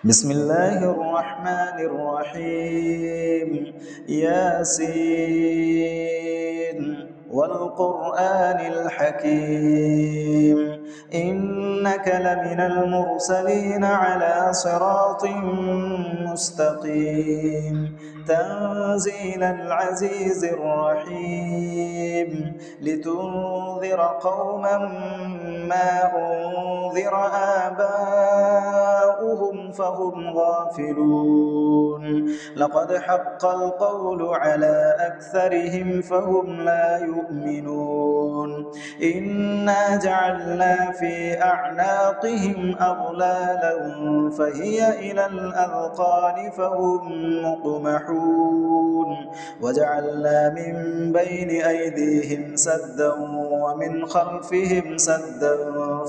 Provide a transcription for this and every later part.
بسم الله الرحمن الرحيم ياسين والقرآن الحكيم إنك لمن المرسلين على صراط مستقيم تنزيل العزيز الرحيم لتنذر قوما ما أنذر آباؤهم فهم غافلون لقد حق القول على أكثرهم فهم لا يؤمنون إنا جعلنا في أعناقهم أغلالا فهي إلى الأذقان فهم مقمحون وجعلنا من بين أيديهم سدا ومن خلفهم سدا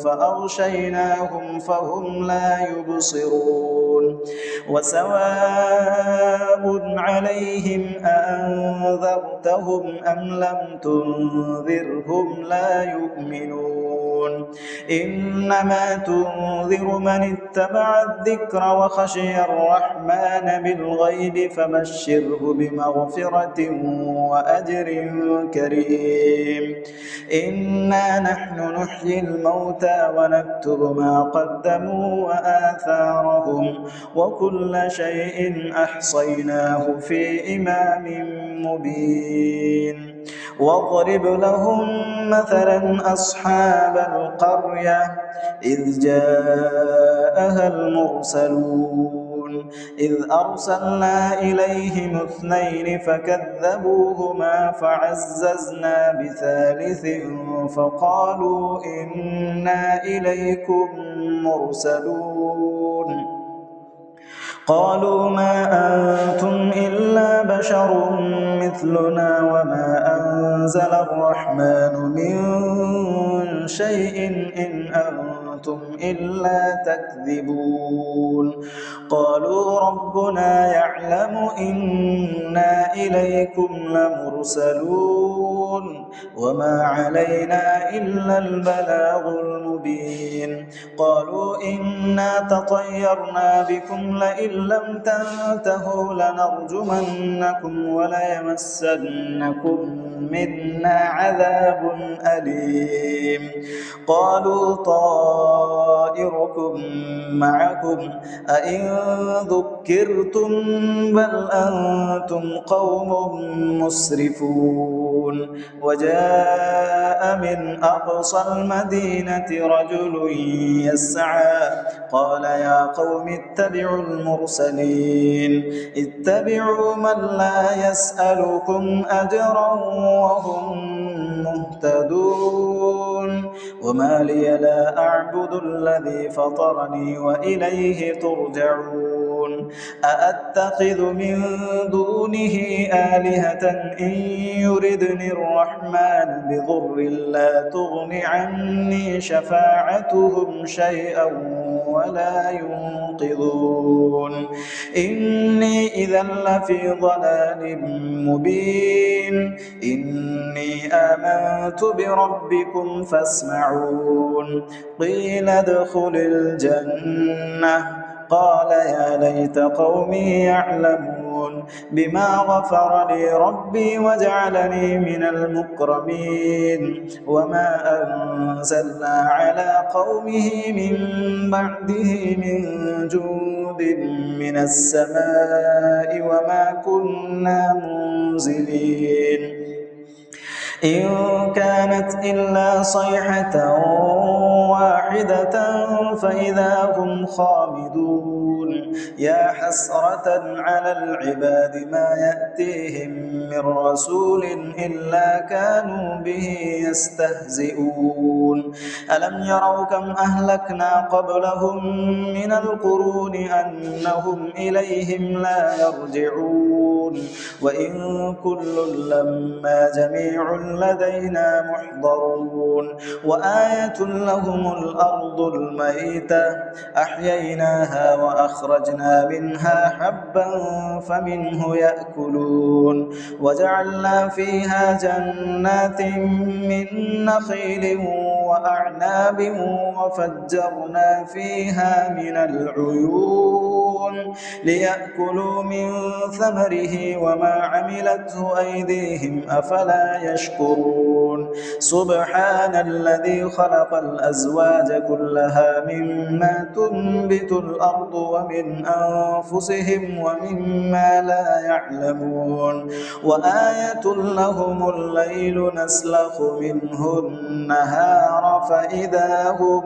فأغشيناهم فهم لا يبصرون وسواء عليهم أأنذرتهم أم لم تنذرهم لا يؤمنون إنما تنذر من اتبع الذكر وخشي الرحمن بالغيب فبشره بمغفرة وأجر كريم إنا نحن نحيي الموتى ونكتب ما قدموا وآثارهم وكل شيء أحصيناه في إمام مبين واضرب لهم مثلا أصحاب القرية إذ جاءها المرسلون إذ أرسلنا إليهم اثنين فكذبوهما فعززنا بثالث فقالوا إنا إليكم مرسلون قالوا ما أنتم إلا بشر مثلنا وما أنزل الرحمن من شيء إن أنتم إلا تكذبون قالوا ربنا يعلم إنا إليكم لمرسلون وما علينا إلا البلاغ المبين قالوا إنا تطيرنا بكم لئن لم تنتهوا لنرجمنكم وليمسنكم منا عذاب أليم قالوا طائركم معكم أئن ذكرتم بل أنتم قوم مسرفون وجاء من أقصى المدينة رجل يسعى قال يا قوم اتبعوا المرسلين اتبعوا من لا يسألكم أجرا وهم مهتدون وما لي لا أعبد الذي فطرني وإليه ترجعون أأتخذ من دونه آلهة إن يردني الرحمن بضر لا تغن عني شفاعتهم شيئا ولا ينقذون إني إذا لفي ضلال مبين إني آمنت بربكم فاسمعون قيل ادخل الجنة قال يا ليت قومي يعلمون بما غفر لي ربي وجعلني من المكرمين وما أنزلنا على قومه من بعده من جند من السماء وما كنا منزلين إن كانت إلا صيحة واحدة فإذا هم خامدون يا حسرة على العباد ما يأتيهم من رسول إلا كانوا به يستهزئون ألم يروا كم أهلكنا قبلهم من القرون أنهم إليهم لا يرجعون وإن كل لما جميع لدينا محضرون وآية لهم الأرض الميتة أحييناها وأخرجنا منها حبا فمنه يأكلون وجعلنا فيها جنات من نخيل وأعناب وفجرنا فيها من العيون ليأكلوا من ثمره وما عملته أيديهم أفلا يشكرون سبحان الذي خلق الأزواج كلها مما تنبت الأرض ومن أنفسهم ومما لا يعلمون وآية لهم الليل نسلخ منه النهار فإذا هم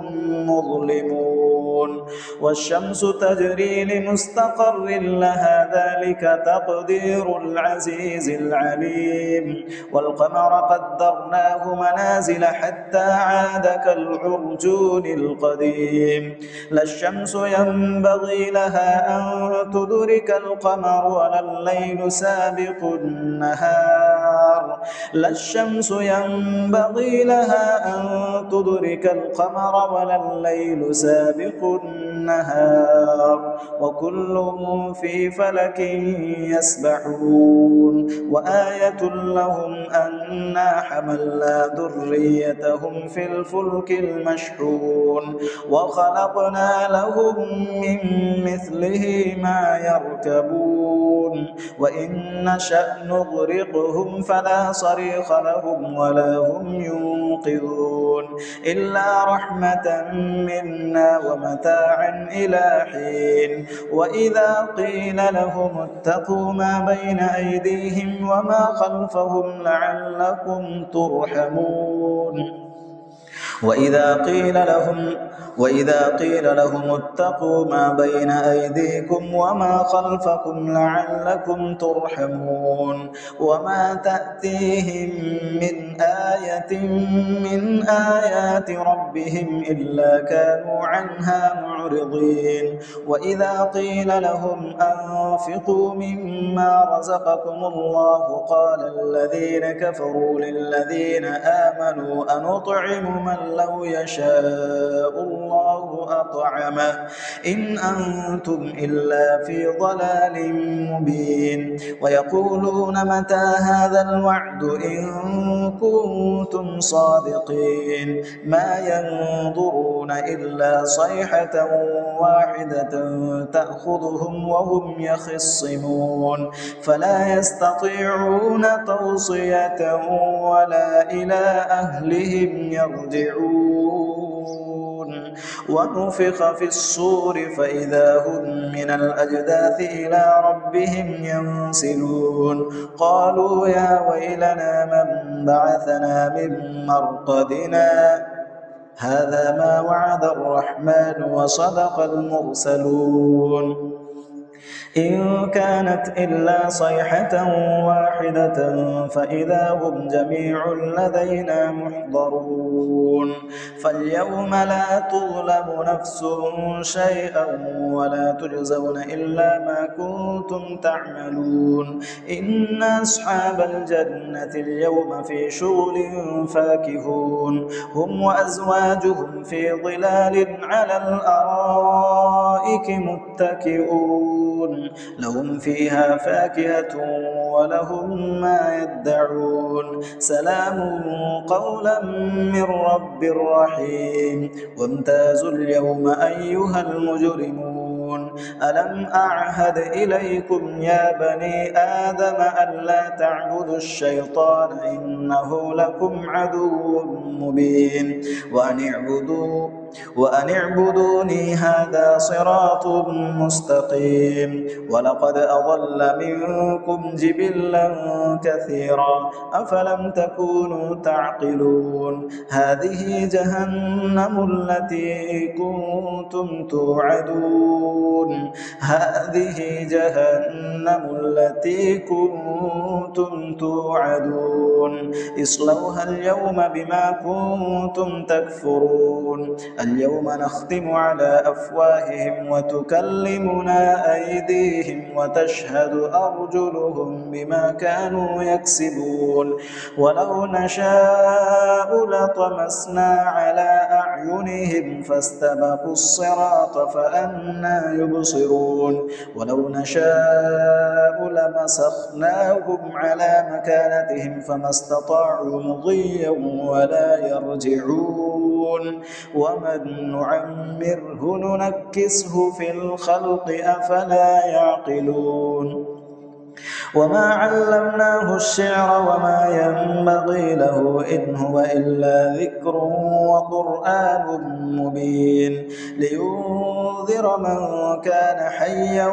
مظلمون والشمس تجري لمستقر لها ذلك تقدير العزيز العليم والقمر قدرناه منازل حتى عاد كالعرجون القديم لا الشمس ينبغي لها أن تدرك القمر ولا الليل سابق النهار لا الشمس ينبغي لها أن تدرك القمر ولا الليل سابق النهار وكل في فلك يسبحون وآية لهم أنا حملنا ذريتهم في الفلك المشحون وخلقنا لهم من مثله ما يركبون وإن نشأ نغرقهم فلا صريخ لهم ولا هم ينقذون إلا رحمة منا ومتاعا إلى حين وإذا قيل لهم اتقوا ما بين أيديهم وما خلفهم لعلكم ترحمون وإذا قيل لهم اتقوا ما بين أيديكم وما خلفكم لعلكم ترحمون وما تأتيهم من آية من آيات ربهم إلا كانوا عنها معرضين وإذا قيل لهم أنفقوا مما رزقكم الله قال الذين كفروا للذين آمنوا أنطعم من لو يشاء الله أطعمه إن أنتم إلا في ضلال مبين ويقولون متى هذا الوعد إن كنتم صادقين ما ينظرون إلا صيحة واحدة تأخذهم وهم يخصمون فلا يستطيعون توصية ولا إلى أهلهم يرجعون ونفخ في الصور فإذا هم من الأجداث إلى ربهم ينسلون قالوا يا ويلنا من بعثنا من مرقدنا هذا ما وعد الرحمن وصدق المرسلون إن كانت إلا صيحة واحدة فإذا هم جميع لدينا محضرون فاليوم لا تظلم نفس شيئا ولا تجزون إلا ما كنتم تعملون إن أصحاب الجنة اليوم في شغل فاكهون هم وأزواجهم في ظلال على الأرائك متكئون لهم فيها فاكهة ولهم ما يدعون سلام قولا من رب رحيم وامتازوا اليوم أيها المجرمون ألم أعهد إليكم يا بني آدم ألا تعبدوا الشيطان إنه لكم عدو مبين وأن اعبدوني هذا صراط مستقيم ولقد أضل منكم جبلا كثيرا أفلم تكونوا تعقلون هذه جهنم التي كنتم توعدون اصلوها اليوم بما كنتم تكفرون اليوم نختم على أفواههم وتكلمنا أيديهم وتشهد أرجلهم بما كانوا يكسبون ولو نشاء لطمسنا على أعينهم فاستبقوا الصراط فأنى يبصرون ولو نشاء لمسخناهم على مكانتهم فما استطاعوا مضيا ولا يرجعون يخلدون ومن نعمره ننكسه في الخلق أفلا يعقلون وما علمناه الشعر وما ينبغي له إن هو إلا ذكر وقرآن مبين لينذر من كان حيا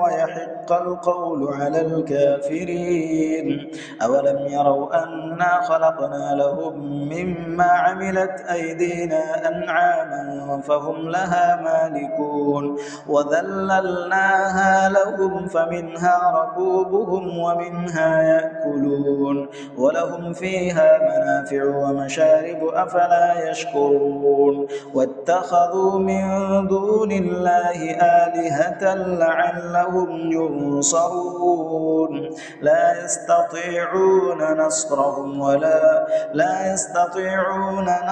ويحق القول على الكافرين أولم يروا أنا خلقنا لهم مما عملت أيدينا أنعاما فهم لها مالكون وذللناها لهم فمنها ركوبهم ومنها يأكلون ولهم فيها منافع ومشارب أفلا يشكرون واتخذوا من دون الله آلهة لعلهم ينصرون لا يستطيعون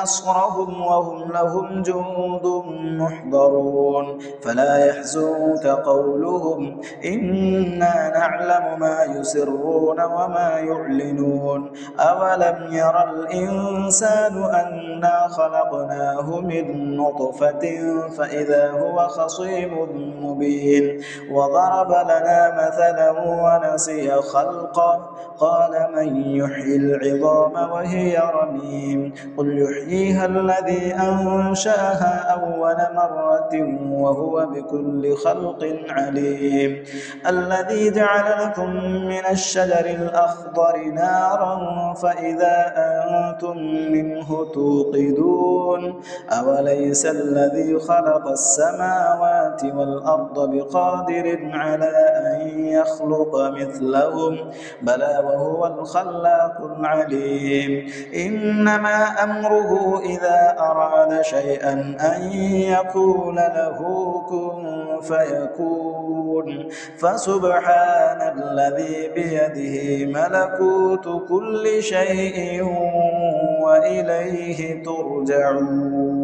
نصرهم وهم لهم جند محضرون فلا يحزنك قولهم إنا نعلم ما يسرون وما يعلنون أولم ير الإنسان أنا خلقناه من نطفة فإذا هو خصيم مبين وضرب لنا مثلا ونسي خلقه قال من يحيي العظام وهي رميم قل يحييها الذي أنشأها أول مرة وهو بكل خلق عليم الذي جعل لكم من الشجر الأخضر نارا فإذا أنتم منه توقدون أوليس الذي خلق السماوات والأرض بقادر على أن يخلق مثلهم بلى وهو الخلاق العليم إنما أمره إذا أراد شيئا أن يقول له كن فيكون فسبحان الذي بيده ملكوت كل شيء وإليه ترجعون